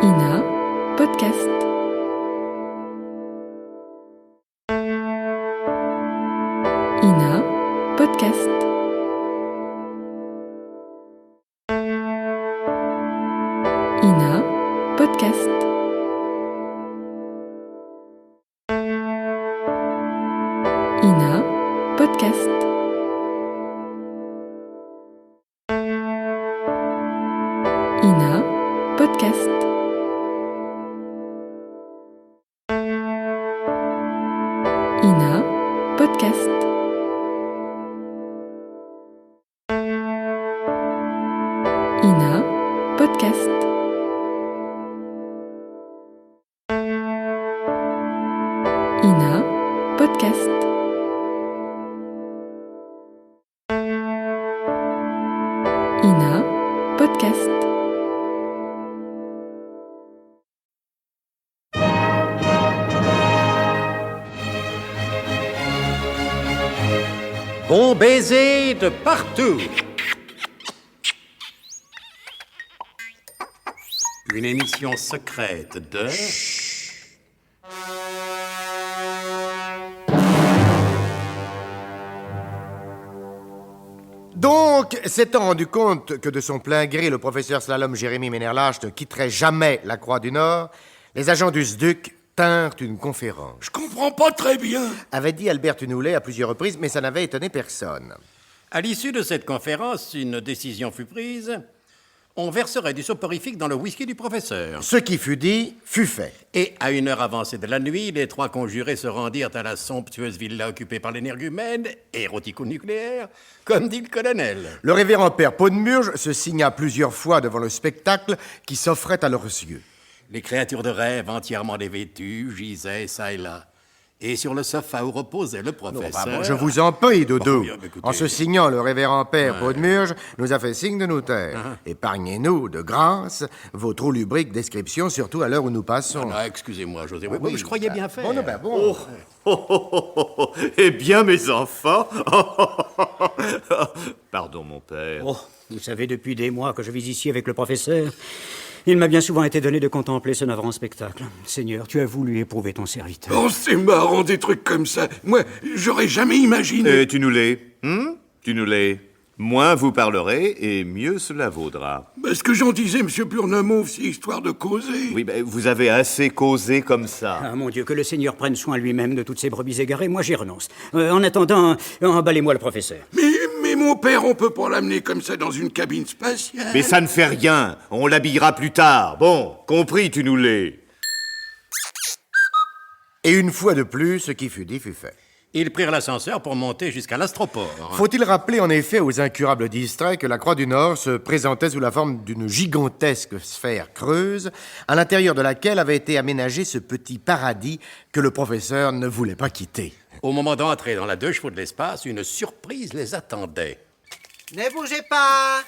Ina Podcast. Ina Podcast. Ina Podcast. Ina Podcast. Ina Podcast. Ina Podcast. Ina Podcast. Ina Podcast. Ina Podcast. Bon baiser de partout. Une émission secrète de... Donc, s'étant rendu compte que de son plein gré, le professeur Slalom Jérémy Ménherlach ne quitterait jamais la Croix du Nord, les agents du SDUC tinrent une conférence. Je comprends pas très bien. Avait dit Albert Tunoulet à plusieurs reprises, mais ça n'avait étonné personne. À l'issue de cette conférence, une décision fut prise. On verserait du soporifique dans le whisky du professeur. Ce qui fut dit, fut fait. Et à une heure avancée de la nuit, les trois conjurés se rendirent à la somptueuse villa occupée par l'énergumène, érotico-nucléaire, comme dit le colonel. Le révérend père Podmurge se signa plusieurs fois devant le spectacle qui s'offrait à leurs yeux. Les créatures de rêve entièrement dévêtues gisaient ça et là. Et sur le sofa où reposait le professeur... Je vous en prie, Dodo. Bon, bien, écoutez. En se signant, le révérend père Podmurge nous a fait signe de nous taire. Épargnez-nous, de grâce, vos trop lubriques descriptions, surtout à l'heure où nous passons. Ah, excusez-moi, José. Oui, je croyais bien faire. Bon, non, ben bon. Eh bien, mes enfants. Pardon, mon père. Oh, vous savez, depuis des mois que je vis ici avec le professeur, il m'a bien souvent été donné de contempler ce navrant spectacle. Seigneur, tu as voulu éprouver ton serviteur. Oh, c'est marrant, des trucs comme ça. Moi, j'aurais jamais imaginé. Tunoulet, Tunoulet, moins vous parlerez et mieux cela vaudra. Ce que j'en disais, monsieur Burnemauve, c'est histoire de causer. Oui, vous avez assez causé comme ça. Ah, mon Dieu, que le Seigneur prenne soin lui-même de toutes ces brebis égarées, moi j'y renonce. En attendant, emballez-moi le professeur. Mais mon père, on peut pas l'amener comme ça dans une cabine spatiale. Mais ça ne fait rien, on l'habillera plus tard. Bon, compris, Tunoulet. Et une fois de plus, ce qui fut dit fut fait. Ils prirent l'ascenseur pour monter jusqu'à l'astroport. Faut-il rappeler en effet aux incurables distraits que la Croix du Nord se présentait sous la forme d'une gigantesque sphère creuse, à l'intérieur de laquelle avait été aménagé ce petit paradis que le professeur ne voulait pas quitter. Au moment d'entrer dans la 2 chevaux de l'espace, une surprise les attendait. Ne bougez pas.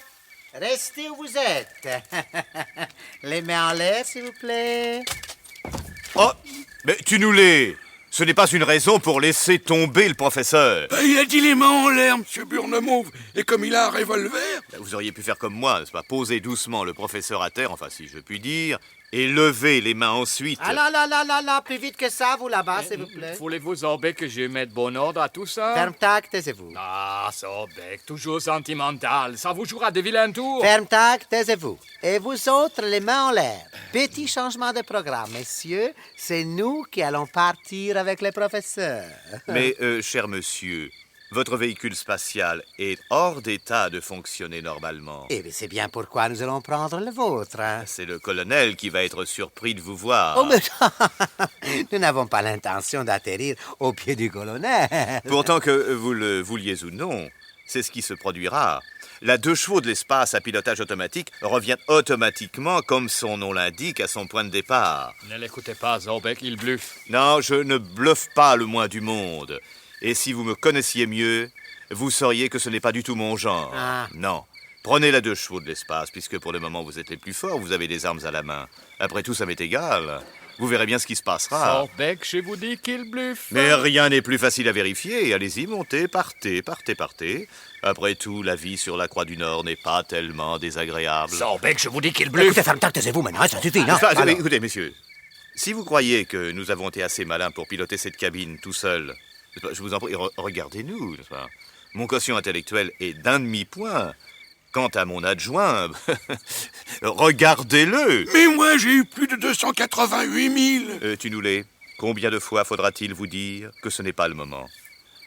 Restez où vous êtes. Les mains en l'air, s'il vous plaît. Oh, mais Tunoulet, ce n'est pas une raison pour laisser tomber le professeur. Il a dit les mains en l'air, monsieur Burnemauve. Et comme il a un revolver... Vous auriez pu faire comme moi, n'est-ce pas? Poser doucement le professeur à terre, enfin si je puis dire, et lever les mains ensuite. Ah là, plus vite que ça, vous là-bas, s'il vous plaît. Voulez-vous, Zorbeck, que je mette bon ordre à tout ça? Ferme-tac, taisez-vous. Ah, Zorbeck, toujours sentimental. Ça vous jouera de vilains tours. Ferme-tac, taisez-vous. Et vous autres, les mains en l'air. Petit changement de programme, messieurs. C'est nous qui allons partir avec le professeur. Mais, cher monsieur, votre véhicule spatial est hors d'état de fonctionner normalement. Eh bien, c'est bien pourquoi nous allons prendre le vôtre. Hein. C'est le colonel qui va être surpris de vous voir. Oh, mais nous n'avons pas l'intention d'atterrir au pied du colonel. Pourtant que vous le vouliez ou non, c'est ce qui se produira. La 2 chevaux de l'espace à pilotage automatique revient automatiquement, comme son nom l'indique, à son point de départ. Ne l'écoutez pas, Zorbeck, il bluffe. Non, je ne bluffe pas le moins du monde. Et si vous me connaissiez mieux, vous sauriez que ce n'est pas du tout mon genre. Ah. Non. Prenez la 2 chevaux de l'espace, puisque pour le moment vous êtes les plus forts, vous avez des armes à la main. Après tout, ça m'est égal. Vous verrez bien ce qui se passera. Zorbeck, je vous dis qu'il bluffe. Mais rien n'est plus facile à vérifier. Allez-y, montez, partez. Après tout, la vie sur la Croix du Nord n'est pas tellement désagréable. Zorbeck, je vous dis qu'il bluffe. Écoutez, ferme-ta, taisez-vous maintenant, ça suffit, non? Enfin, Alors. écoutez, messieurs, si vous croyez que nous avons été assez malins pour piloter cette cabine tout seul, je vous en prie, regardez-nous. N'est-ce pas? Mon quotient intellectuel est d'un demi-point. Quant à mon adjoint, regardez-le. Mais moi, j'ai eu plus de 288 000. Tunoulet, combien de fois faudra-t-il vous dire que ce n'est pas le moment?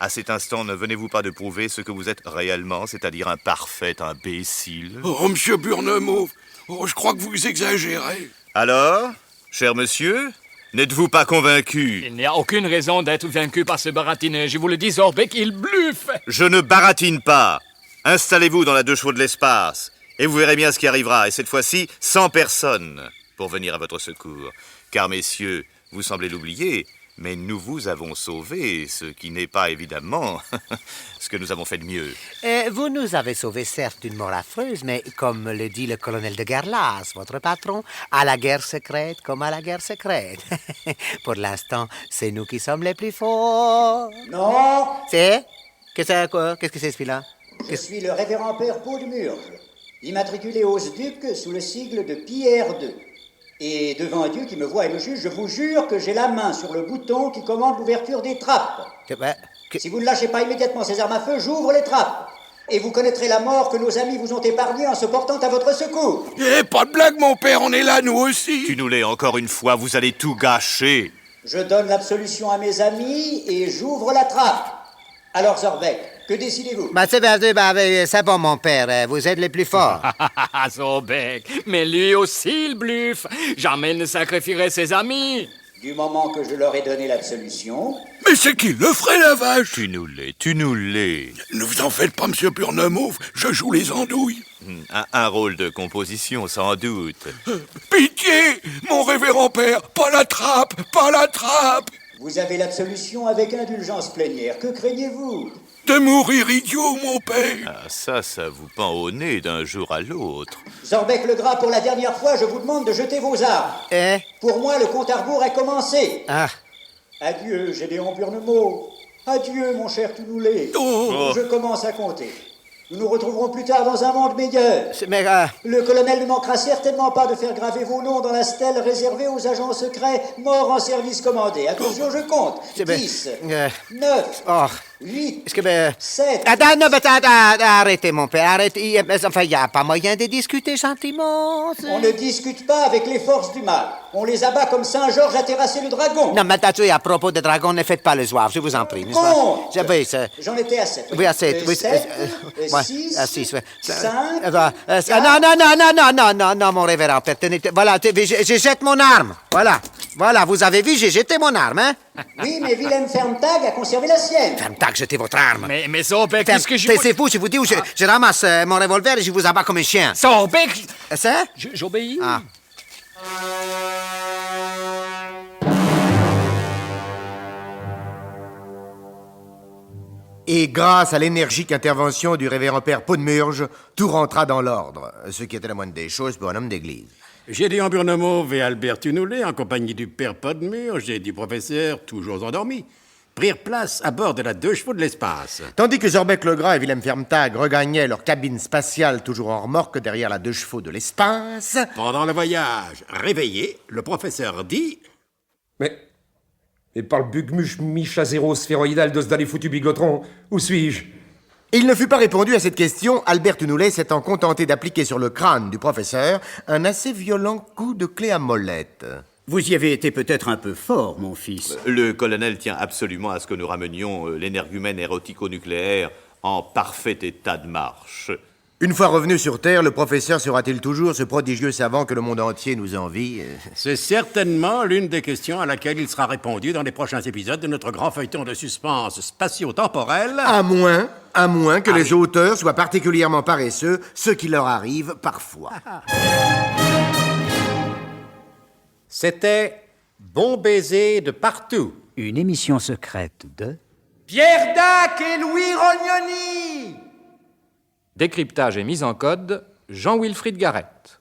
À cet instant, ne venez-vous pas de prouver ce que vous êtes réellement, c'est-à-dire un parfait imbécile? Oh, monsieur Burnemauve, je crois que vous exagérez. Alors, cher monsieur, n'êtes-vous pas convaincu? Il n'y a aucune raison d'être vaincu par ce baratineux. Je vous le dis, Zorbeck, il bluffe. Je ne baratine pas. Installez-vous dans la 2 chevaux de l'espace, et vous verrez bien ce qui arrivera, et cette fois-ci, sans personne pour venir à votre secours. Car, messieurs, vous semblez l'oublier, mais nous vous avons sauvés, ce qui n'est pas évidemment ce que nous avons fait de mieux. Vous nous avez sauvés, certes, d'une mort affreuse, mais comme le dit le colonel de Garlas, votre patron, à la guerre secrète comme à la guerre secrète. Pour l'instant, c'est nous qui sommes les plus forts. Non, C'est? Qu'est-ce que c'est, celui-là? je suis le révérend père Paudemurge, immatriculé aux Ducs sous le sigle de Pierre II. Et devant Dieu qui me voit et me juge, je vous jure que j'ai la main sur le bouton qui commande l'ouverture des trappes. Si vous ne lâchez pas immédiatement ces armes à feu, j'ouvre les trappes. Et vous connaîtrez la mort que nos amis vous ont épargnée en se portant à votre secours. Eh, pas de blague, mon père, on est là, nous aussi. Tunoulet, encore une fois, vous allez tout gâcher. Je donne l'absolution à mes amis et j'ouvre la trappe. Alors, Zorbeck, que décidez-vous? C'est bon, mon père, vous êtes les plus forts. Zorbeck, mais lui aussi, il bluffe. Jamais il ne sacrifierait ses amis. Du moment que je leur ai donné l'absolution... Mais c'est qui le ferait, la vache? Tunoulet. Ne vous en faites pas, monsieur Burnemauve, je joue les andouilles. Un rôle de composition, sans doute. Pitié, mon révérend père, pas la trappe, pas la trappe. Vous avez l'absolution avec indulgence plénière. Que craignez-vous? De mourir idiot, mon père. Ah, ça vous pend au nez d'un jour à l'autre. Zorbeck le Gras, pour la dernière fois, je vous demande de jeter vos armes. Pour moi, le compte à rebours est commencé. Adieu, Gédéon Burnemauve. Adieu, mon cher Tunoulet. Je commence à compter. Nous nous retrouverons plus tard dans un monde meilleur. Le colonel ne manquera certainement pas de faire graver vos noms dans la stèle réservée aux agents secrets morts en service commandé. Attention, je compte. 10, 9, 8, 7... Arrêtez, mon père, arrêtez. Enfin, il n'y a pas moyen de discuter gentiment. On ne discute pas avec les forces du mal. On les abat comme Saint-Georges a terrassé le dragon. Non, mais attention, à propos de dragon, ne faites pas le zouave, je vous en prie. Compte. J'en étais à 7. Oui, à 7. 6, à 6, 5... Non, mon révérend père, tenez, voilà, je jette mon arme. Voilà, vous avez vu, j'ai jeté mon arme, hein? Oui, mais Willem Fermtag a conservé la sienne. Fermtag, jetez votre arme. Mais Zorbeck, qu'est-ce que je... Taisez-vous, je vous dis où je ramasse mon revolver et je vous abats comme un chien. Zorbeck! Ça? J'obéis. Et grâce à l'énergique intervention du révérend père Paudemurge, tout rentra dans l'ordre, ce qui était la moindre des choses pour un homme d'église. Gédéon Burnemauve et Albert Tunoulet, en compagnie du père Paudemurge et du professeur, toujours endormi, prirent place à bord de la 2 chevaux de l'espace. Tandis que Zorbeck le Gras et Willem Fermtag regagnaient leur cabine spatiale toujours en remorque derrière la 2 chevaux de l'espace... Pendant le voyage, réveillé, le professeur dit... Mais par le bugmuche michazéro sphéroïdal d'os d'aller foutu bigotron, où suis-je? Il ne fut pas répondu à cette question, Albert Tunoulet s'étant contenté d'appliquer sur le crâne du professeur un assez violent coup de clé à molette. Vous y avez été peut-être un peu fort, mon fils. Le colonel tient absolument à ce que nous ramenions l'énergumène érotico-nucléaire en parfait état de marche. Une fois revenu sur Terre, le professeur sera-t-il toujours ce prodigieux savant que le monde entier nous envie? C'est certainement l'une des questions à laquelle il sera répondu dans les prochains épisodes de notre grand feuilleton de suspense spatio-temporel. À moins que les auteurs soient particulièrement paresseux, ce qui leur arrive parfois. C'était Bon baiser de partout. Une émission secrète de... Pierre Dac et Louis Rognoni. Décryptage et mise en code, Jean-Wilfried Garrett.